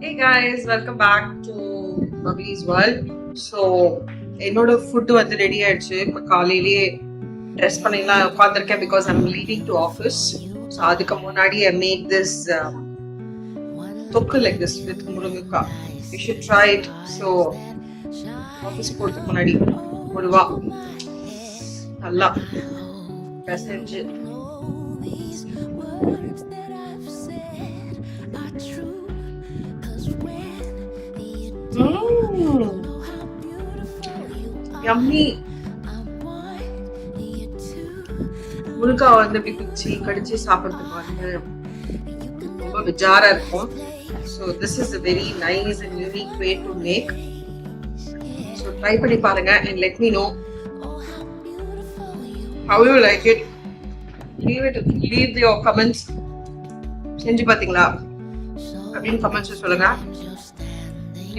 Hey guys, welcome back to Bublees world. So, என்னோட food வந்து ready ஆயிடுச்சு. இப்போ காலையிலேயே ட்ரெஸ் பண்ணிலாம் உட்காந்துருக்கேன் because I'm leaving to office. So அதுக்கு முன்னாடி ஐ மேக் திஸ் தொக்கு லைக் திஸ் வித் முருங்கக்கா. You should try it. So office போகிறதுக்கு முன்னாடி ஒரு வா நல்லா பெசஞ்சு யம்மி முருங்கா வந்து இப்படி பிச்சு கடிச்சு சாப்பிட்றதுக்கு வந்து ரொம்ப விஜாரா இருக்கும். So this is a very nice and unique way to make. So try பண்ணி பாருங்க and let me know how you like it. Leave your comments. செஞ்சு பாத்தீங்களா அப்படின்னு கமெண்ட்ஸ் சொல்லுங்க.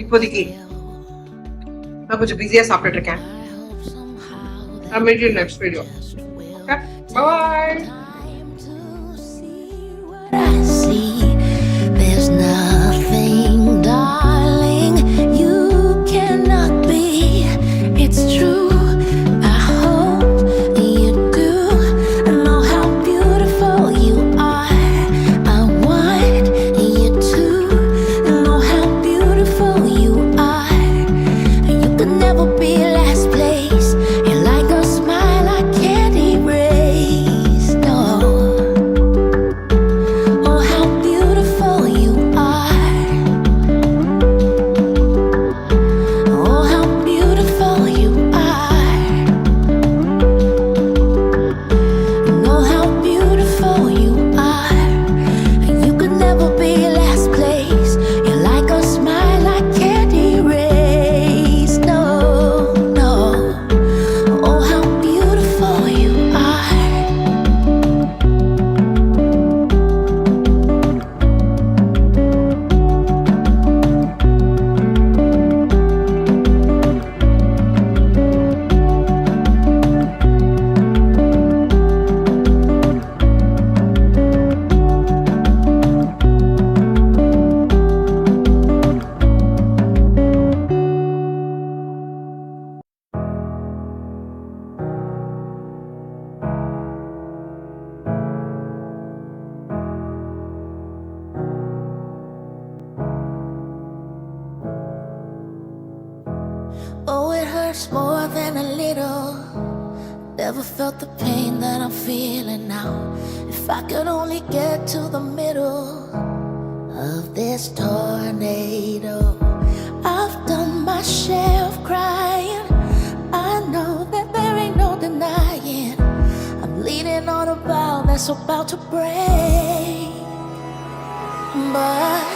இப்போதைக்கு நான் கொஞ்சம் பிஸியா சாப்பிட்டுட்டு இருக்கேன். I'll meet you in next video. Okay? Bye. There's nothing, darling, you cannot be. It's true. I hope you do. I know how beautiful you are. I want you to know how beautiful you are. You could never be last place. You're like a smile I can't erase. No. Oh, how beautiful you are. Oh, how beautiful you are. Oh, how beautiful you are. You could never be last place. You're like a smile I can't erase. No, no. Oh, how beautiful you are. Oh, it hurts more than a little. Never felt the pain that I'm feeling now. If I could only get to the middle of this tornado. I've done my share of crying. I know that there ain't no denying. I'm leaning on a bow that's about to break. But